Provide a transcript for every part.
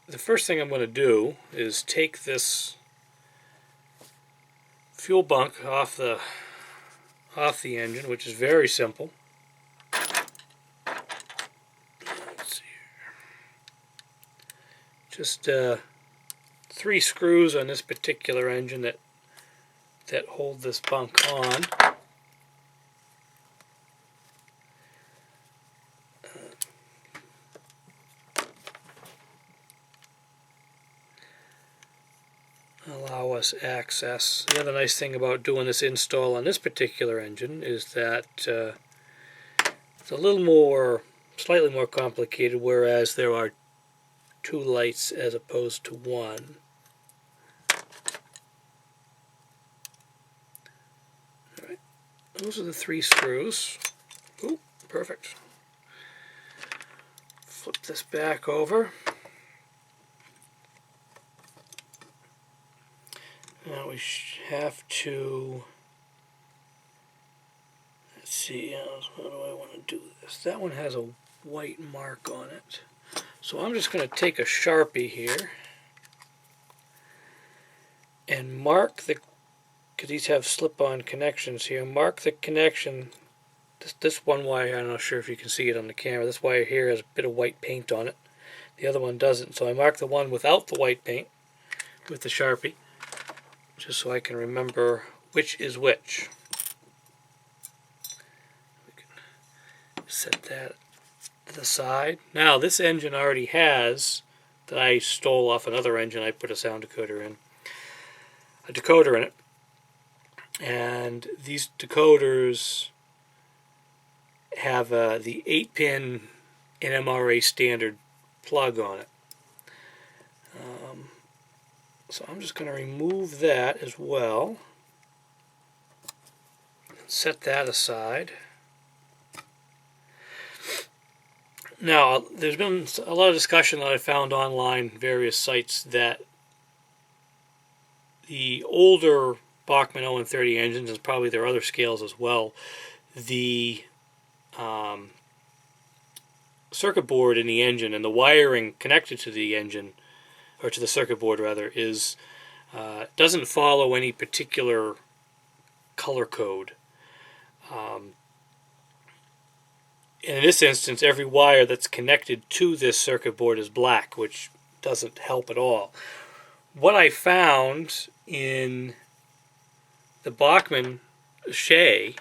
the first thing I'm going to do is take this fuel bunk off the engine, which is very simple. Let's see here. Just 3 screws on this particular engine that hold this bunk on. Allow us access. The other nice thing about doing this install on this particular engine is that it's a little more, slightly more complicated, whereas there are 2 lights as opposed to 1. Alright, those are the 3 screws. Ooh, perfect. Flip this back over. Now we have to, let's see, how do I want to do this? That one has a white mark on it. So I'm just going to take a Sharpie here and mark the, because these have slip-on connections here, mark the connection. This one wire, I'm not sure if you can see it on the camera, this wire here has a bit of white paint on it. The other one doesn't, so I mark the one without the white paint with the Sharpie, just so I can remember which is which. We can set that to the side. Now this engine already has, that I stole off another engine, I put a sound decoder in, a decoder in it. And these decoders have the 8-pin NMRA standard plug on it. So I'm just going to remove that as well. Set that aside. Now, there's been a lot of discussion that I found online, various sites, that the older Bachmann On30 engines, and probably there are other scales as well, the circuit board in the engine and the wiring connected to the engine, or to the circuit board rather, is doesn't follow any particular color code. In this instance, every wire that's connected to this circuit board is black, which doesn't help at all. What I found in the Bachmann Shea,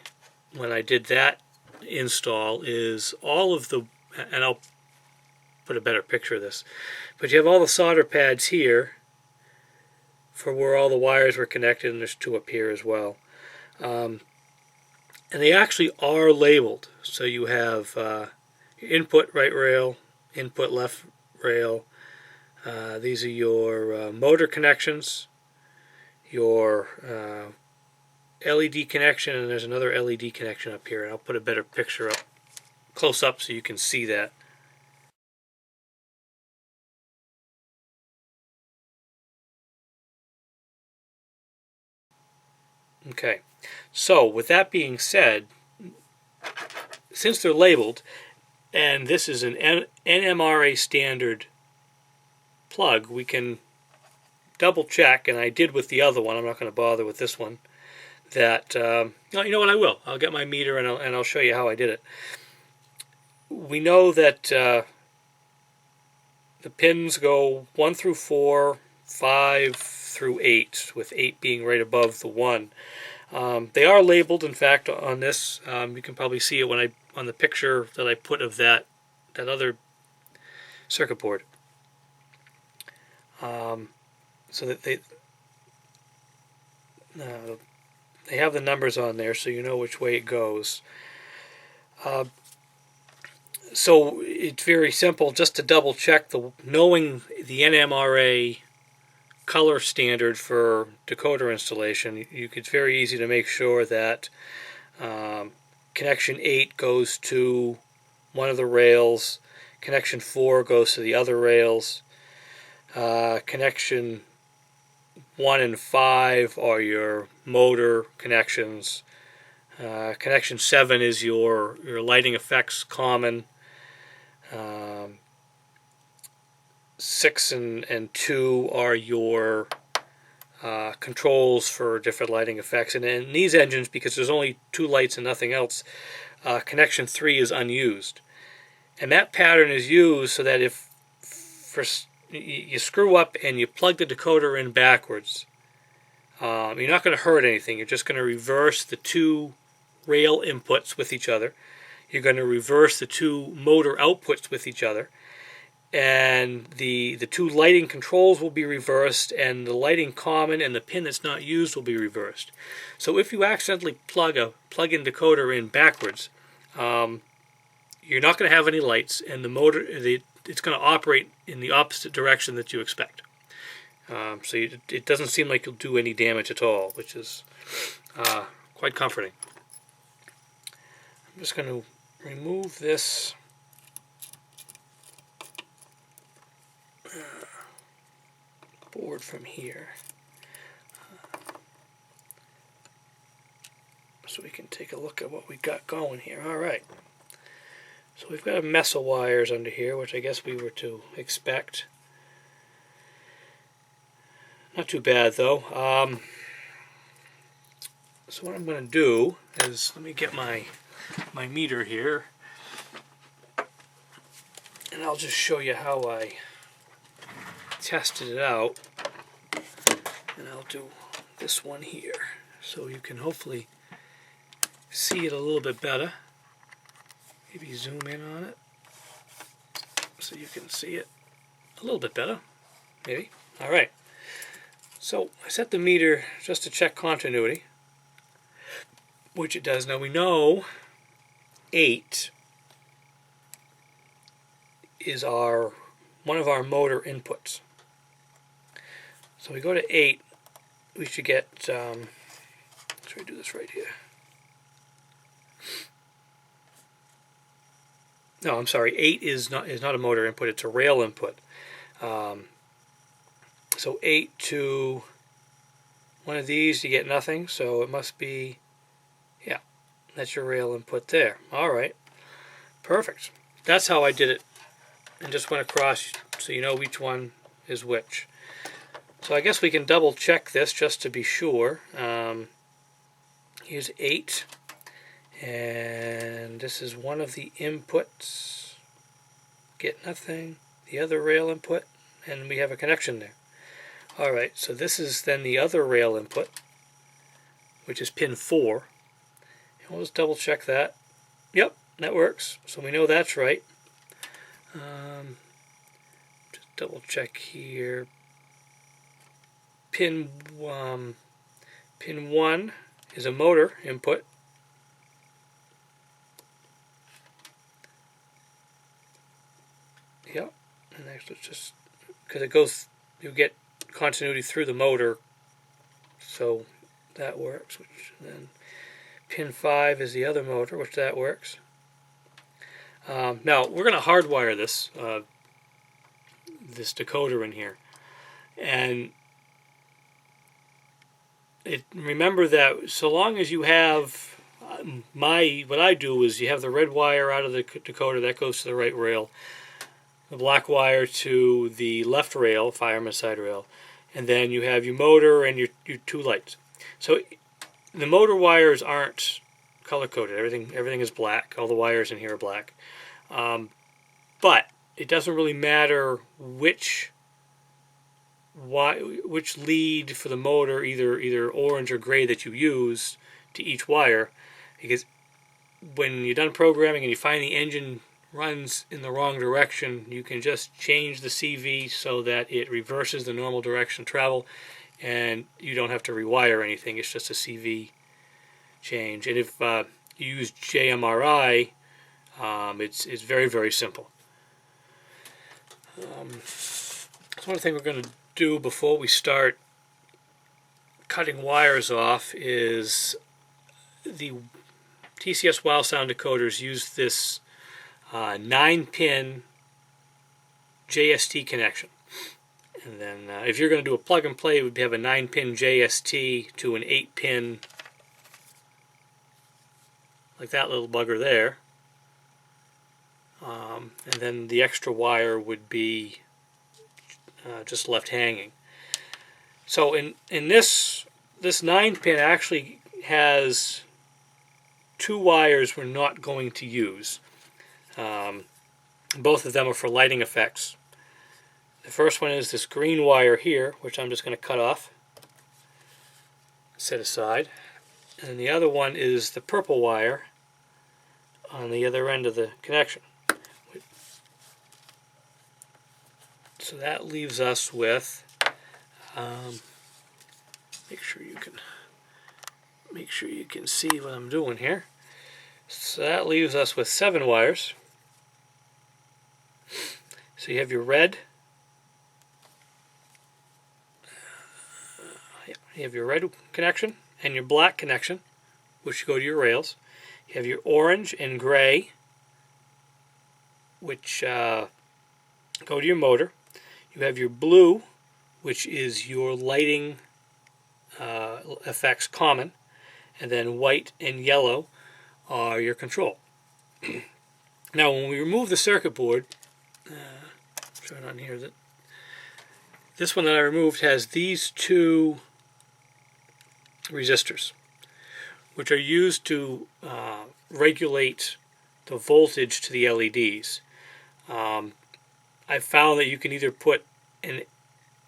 when I did that install, is all of the, and I'll put a better picture of this, but you have all the solder pads here for where all the wires were connected, and there's 2 up here as well. And they actually are labeled. So you have input right rail, input left rail. These are your motor connections, your LED connection, and there's another LED connection up here. And I'll put a better picture up, close up, so you can see that. Okay, so with that being said, since they're labeled, and this is an NMRA standard plug, we can double check, and I did with the other one, I'm not going to bother with this one, that, you know what, I will. I'll get my meter and I'll show you how I did it. We know that the pins go 1 through 4, 5 through 8, with 8 being right above the 1. They are labeled, in fact, on this. You can probably see it when on the picture that I put of that other circuit board. So that they have the numbers on there, so you know which way it goes. So it's very simple, just to double check, knowing the NMRA color standard for decoder installation, it's very easy to make sure that connection 8 goes to one of the rails, connection 4 goes to the other rails, connection 1 and 5 are your motor connections, connection 7 is your lighting effects common, 6 and 2 are your controls for different lighting effects. And in these engines, because there's only 2 lights and nothing else, connection 3 is unused. And that pattern is used so that if you screw up and you plug the decoder in backwards, you're not going to hurt anything. You're just going to reverse the 2 rail inputs with each other. You're going to reverse the 2 motor outputs with each other. And the 2 lighting controls will be reversed, and the lighting common and the pin that's not used will be reversed. So if you accidentally plug a plug-in decoder in backwards, you're not going to have any lights, and the motor it's going to operate in the opposite direction that you expect. So it doesn't seem like you'll do any damage at all, which is quite comforting. I'm just going to remove this board from here so we can take a look at what we got going here. Alright, so we've got a mess of wires under here, which I guess we were to expect. Not too bad though. So what I'm going to do is, let me get my meter here, and I'll just show you how I tested it out. And I'll do this one here so you can hopefully see it a little bit better. Maybe zoom in on it so you can see it a little bit better, maybe. Alright, so I set the meter just to check continuity, which it does. Now we know 8 is one of our motor inputs. So we go to 8, we should get, let's try to do this right here. No, I'm sorry, 8 is not a motor input, it's a rail input. So 8 to one of these, you get nothing, so it must be, yeah, that's your rail input there. Alright, perfect. That's how I did it, and just went across so you know which one is which. So I guess we can double check this just to be sure. Here's 8, and this is one of the inputs. Get nothing. The other rail input, and we have a connection there. Alright, so this is then the other rail input, which is pin 4. And we'll just double check that. Yep, that works. So we know that's right. Just double check here. Pin 1 is a motor input. Yep, and actually it's just because it goes, you get continuity through the motor, so that works. Which then pin 5 is the other motor, which that works. Now we're going to hardwire this decoder in here, and remember that so long as you have what I do is you have the red wire out of the decoder that goes to the right rail, the black wire to the left rail, fireman side rail, and then you have your motor and your 2 lights. So the motor wires aren't color coded. Everything is black. All the wires in here are black. But it doesn't really matter which lead for the motor, either orange or gray, that you use to each wire, because when you're done programming and you find the engine runs in the wrong direction, you can just change the CV so that it reverses the normal direction of travel, and you don't have to rewire anything. It's just a CV change. And if you use JMRI, it's very, very simple. So one thing we're going to do before we start cutting wires off is the TCS WOWSound decoders use this 9-pin JST connection. And then if you're going to do a plug and play, it would have a 9-pin JST to an 8-pin, like that little bugger there. And then the extra wire would be just left hanging. So in this 9-pin actually has 2 wires we're not going to use. Both of them are for lighting effects. The first one is this green wire here, which I'm just going to cut off, set aside. And the other one is the purple wire on the other end of the connection. So that leaves us with, make sure you can see what I'm doing here. So that leaves us with 7 wires. So you have your red, connection and your black connection, which go to your rails. You have your orange and gray, which go to your motor. You have your blue, which is your lighting effects common, and then white and yellow are your control. Now when we remove the circuit board, show it on here, that this one that I removed has these 2 resistors, which are used to regulate the voltage to the LEDs. I've found that you can either put a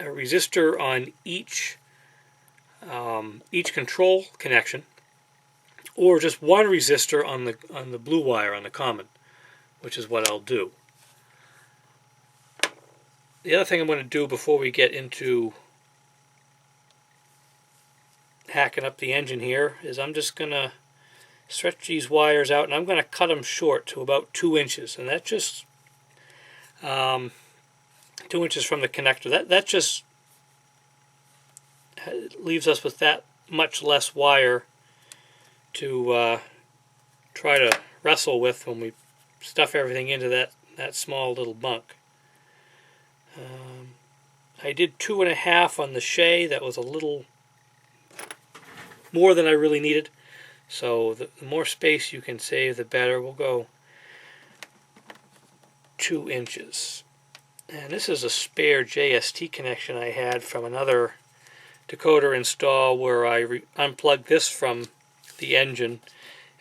resistor on each control connection, or just one resistor on the blue wire on the common, which is what I'll do. The other thing I'm going to do before we get into hacking up the engine here is I'm just going to stretch these wires out, and I'm going to cut them short to about 2 inches, and that's just 2 inches from the connector. That just leaves us with that much less wire to try to wrestle with when we stuff everything into that small little bunk. I did 2.5 on the Shay. That was a little more than I really needed. So the more space you can save, the better. We'll go 2 inches. And this is a spare JST connection I had from another decoder install where I unplugged this from the engine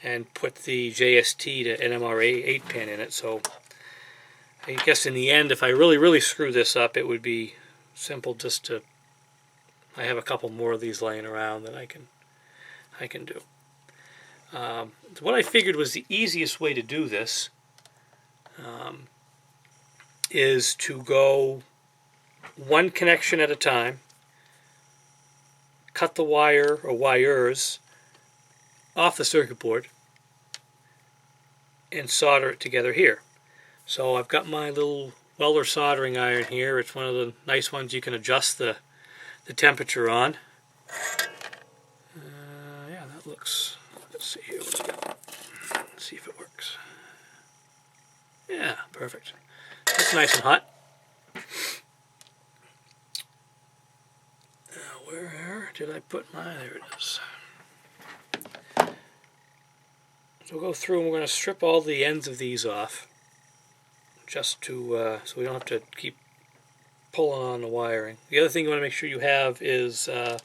and put the JST to NMRA 8-pin in it. So I guess in the end, if I really screw this up, it would be simple just to, I have a couple more of these laying around that I can do. What I figured was the easiest way to do this is to go one connection at a time, cut the wire or wires off the circuit board, and solder it together here. So I've got my little welder soldering iron here. It's one of the nice ones you can adjust the temperature on. Yeah, that looks, let's see here what we got. Let's see if it works. Yeah, perfect. It's nice and hot. Now, where did I put my, there it is. So we'll go through and we're going to strip all the ends of these off, just to so we don't have to keep pulling on the wiring. The other thing you want to make sure you have is a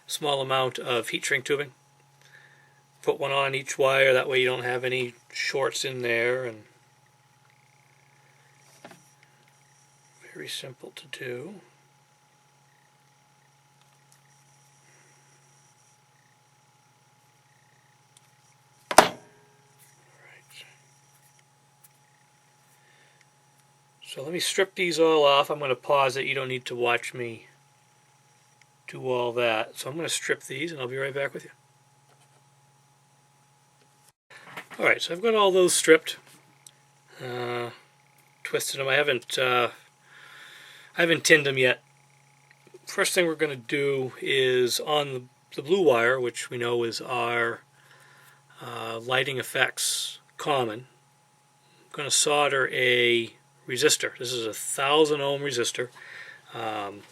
small amount of heat shrink tubing. Put one on each wire, that way you don't have any shorts in there, and very simple to do. So let me strip these all off. I'm going to pause it. You don't need to watch me do all that. So I'm going to strip these and I'll be right back with you. Alright, so I've got all those stripped. Twisted them. I haven't tinned them yet. First thing we're going to do is on the blue wire, which we know is our lighting effects common. I'm going to solder a resistor. This is a 1,000 ohm resistor, and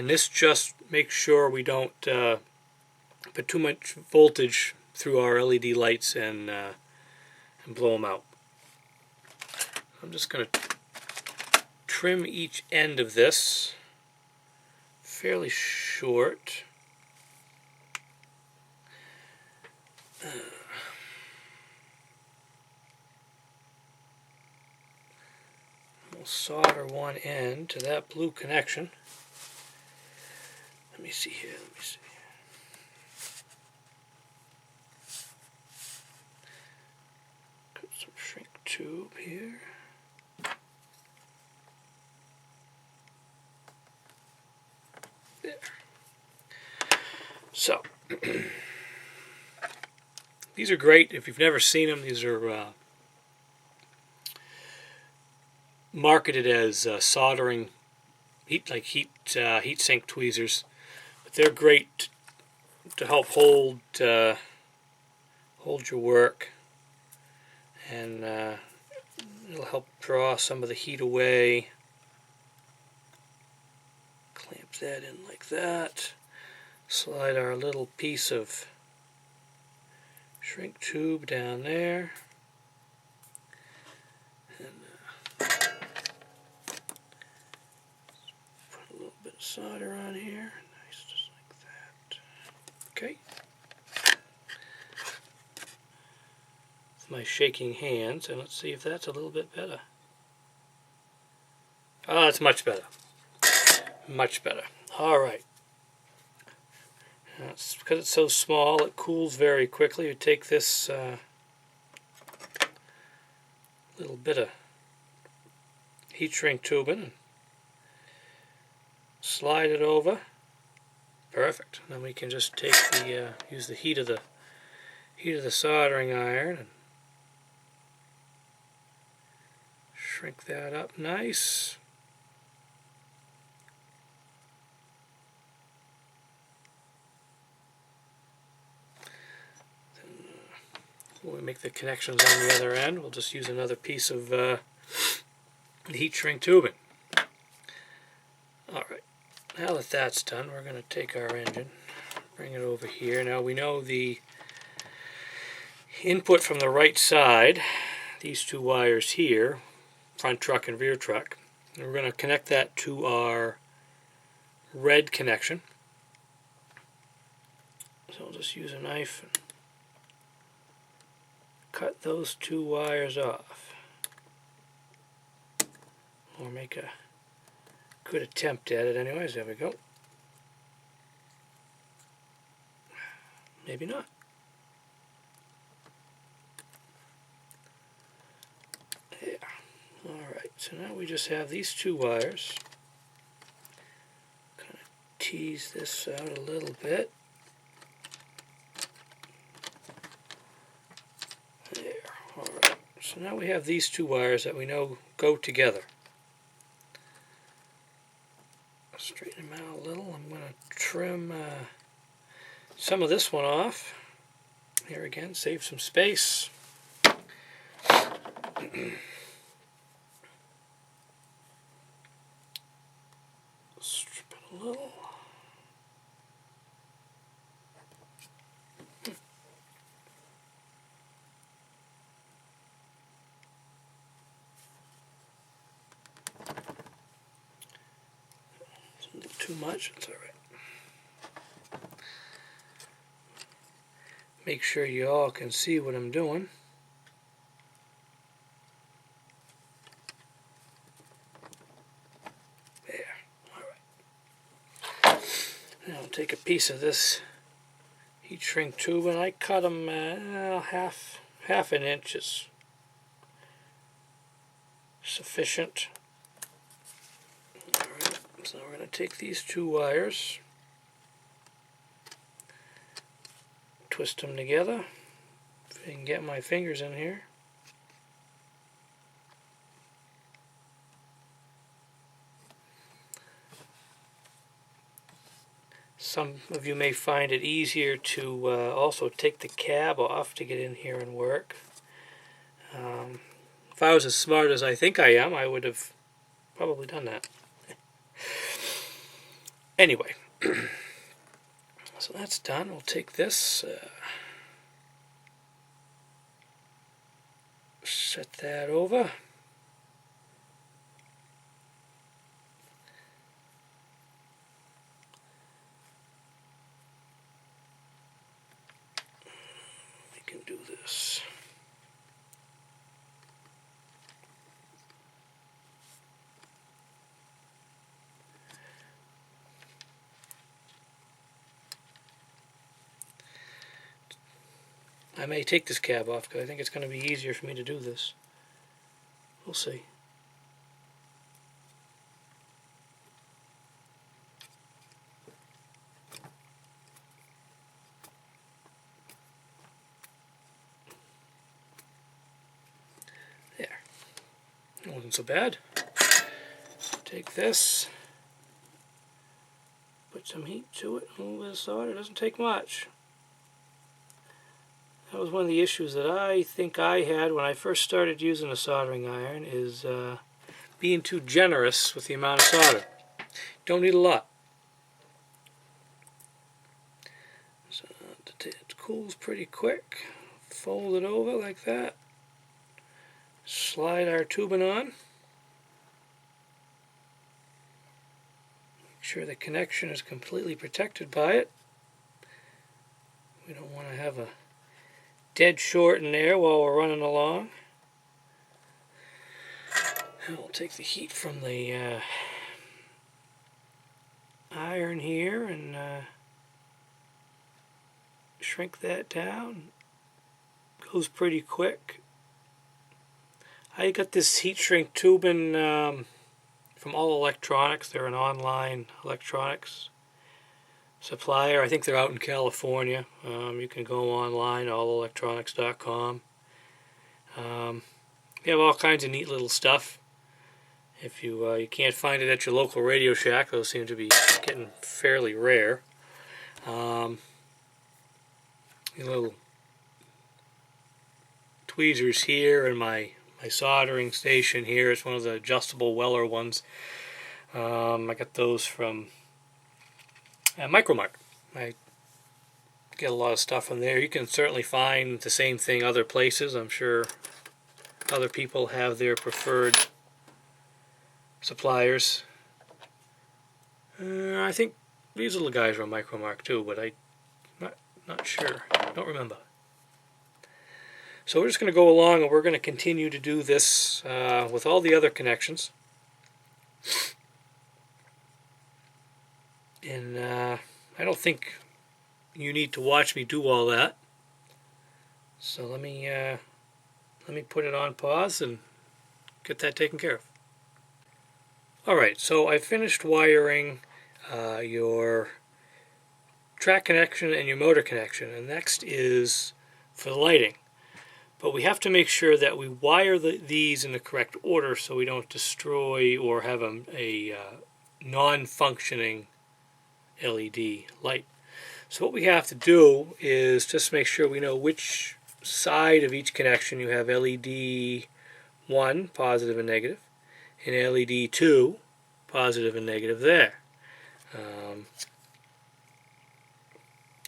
this just makes sure we don't put too much voltage through our LED lights and blow them out. I'm just going to trim each end of this fairly short. We'll solder one end to that blue connection. Let me see here. Let me see. Cut some shrink tube here. There. So, these are great. If you've never seen them, these are marketed as soldering heat sink tweezers, but they're great to help hold your work, and it'll help draw some of the heat away. Clamp that in like that. Slide our little piece of shrink tube down there, and put a little bit of solder on here. Nice, just like that. Okay. With my shaking hands, and let's see if that's a little bit better. Oh, that's much better. Much better. All right. It's because it's so small, it cools very quickly. You take this little bit of heat shrink tubing and slide it over. Perfect. Then we can just take the use the heat of the soldering iron and shrink that up nice. When we make the connections on the other end, we'll just use another piece of heat shrink tubing. Alright, now that that's done, we're going to take our engine, bring it over here. Now we know the input from the right side, these two wires here, front truck and rear truck, and we're going to connect that to our red connection. So I'll just use a knife and cut those two wires off, or make a good attempt at it anyways. There we go. Maybe not. There. Alright, so now we just have these two wires. Kind of tease this out a little bit. Alright, so now we have these two wires that we know go together. Straighten them out a little. I'm going to trim some of this one off. Here again, save some space. Strip it a little. Too much, it's alright. Make sure you all can see what I'm doing. There, alright. Now I'll take a piece of this heat shrink tube, and I cut them half an inch is sufficient. So we're going to take these two wires, twist them together, if I can get my fingers in here. Some of you may find it easier to also take the cab off to get in here and work. If I was as smart as I think I am, I would have probably done that. Anyway, so that's done. We'll take this, set that over. can do this. I may take this cab off because I think it's going to be easier for me to do this. We'll see. There. It wasn't so bad. Take this. Put some heat to it. A little bit of solder. It doesn't take much. That was one of the issues that I think I had when I first started using a soldering iron, is being too generous with the amount of solder. Don't need a lot. So it cools pretty quick. Fold it over like that. Slide our tubing on. Make sure the connection is completely protected by it. We don't want to have a dead short in there while we're running along. And we'll take the heat from the iron here and shrink that down. Goes pretty quick. I got this heat shrink tubing from All Electronics. They're an online electronics supplier. I think they're out in California. You can go online, allelectronics.com. They have all kinds of neat little stuff. If you can't find it at your local Radio Shack, those seem to be getting fairly rare. Little tweezers here, and my soldering station here is one of the adjustable Weller ones. I got those from Micromark. I get a lot of stuff from there. You can certainly find the same thing other places. I'm sure other people have their preferred suppliers. I think these little guys are on Micromark too, but I'm not sure. Don't remember. So we're just going to go along, and we're going to continue to do this with all the other connections. And I don't think you need to watch me do all that. So let me put it on pause and get that taken care of. Alright, so I finished wiring your track connection and your motor connection, and next is for the lighting. But we have to make sure that we wire these in the correct order so we don't destroy or have a non-functioning LED light. So what we have to do is just make sure we know which side of each connection you have LED 1, positive and negative, and LED 2, positive and negative there.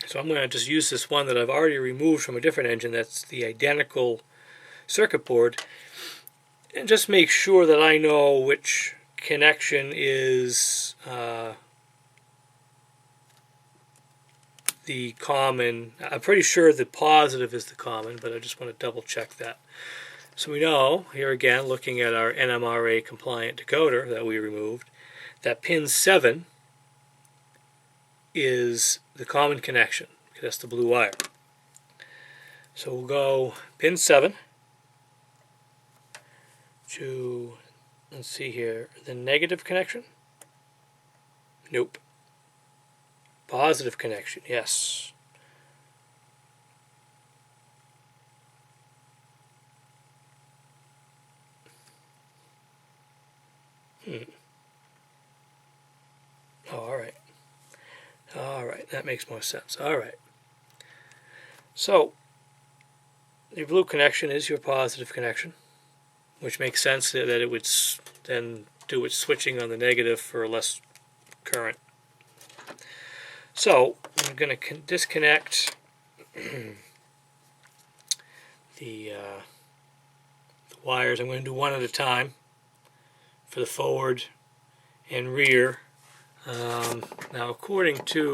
So I'm going to just use this one that I've already removed from a different engine that's the identical circuit board, and just make sure that I know which connection is the common. I'm pretty sure the positive is the common, but I just want to double check that. So we know, here again, looking at our NMRA compliant decoder that we removed, that pin 7 is the common connection, because that's the blue wire. So we'll go pin 7 to, let's see here, the negative connection. Nope. Positive connection, yes. Oh, alright. Alright, that makes more sense. Alright. So, your blue connection is your positive connection, which makes sense that it would then do its switching on the negative for less current. So, I'm going to disconnect the wires. I'm going to do one at a time for the forward and rear. Now, according to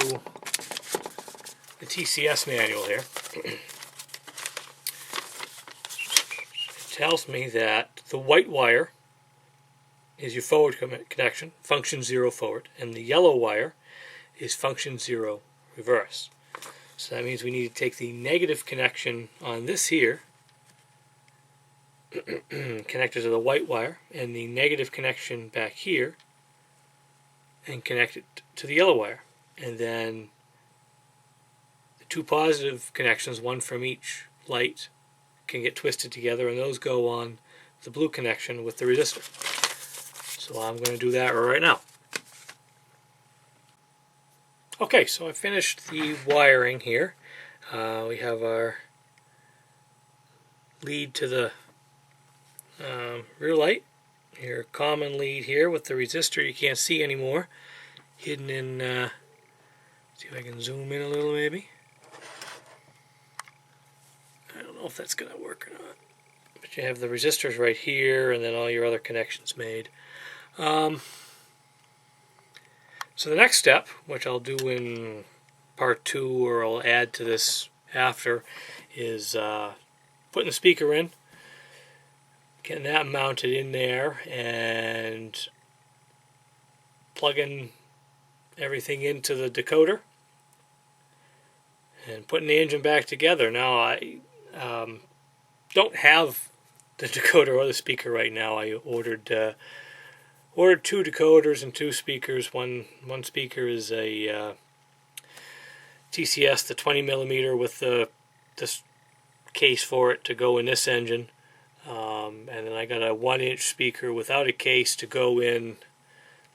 the TCS manual here, tells me that the white wire is your forward connection, function 0 forward, and the yellow wire is function 0 reverse. So that means we need to take the negative connection on this here, connect it to the white wire, and the negative connection back here, and connect it to the yellow wire. And then the two positive connections, one from each light, can get twisted together, and those go on the blue connection with the resistor. So I'm going to do that right now. Okay, so I finished the wiring here. We have our lead to the rear light, your common lead here with the resistor you can't see anymore, hidden in, see if I can zoom in a little maybe. I don't know if that's going to work or not. But you have the resistors right here and then all your other connections made. So the next step, which I'll do in part 2 or I'll add to this after, is putting the speaker in, getting that mounted in there, and plugging everything into the decoder and putting the engine back together. Now I don't have the decoder or the speaker right now. I ordered 2 decoders and 2 speakers. One speaker is a TCS, the 20mm with this case for it to go in this engine, and then I got a 1-inch speaker without a case to go in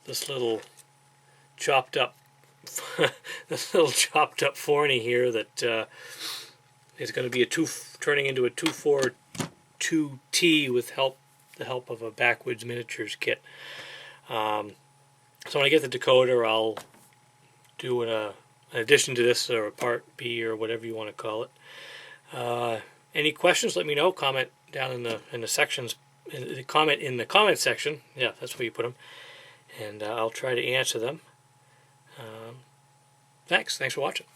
this little chopped up this little chopped up Forney here that is going to be turning into a 242T with the help of a Backwoods Miniatures kit. So when I get the decoder, I'll do an addition to this, or a part B, or whatever you want to call it. Any questions? Let me know. Comment down in the sections. Comment in the comment section. Yeah, that's where you put them, and I'll try to answer them. Thanks for watching.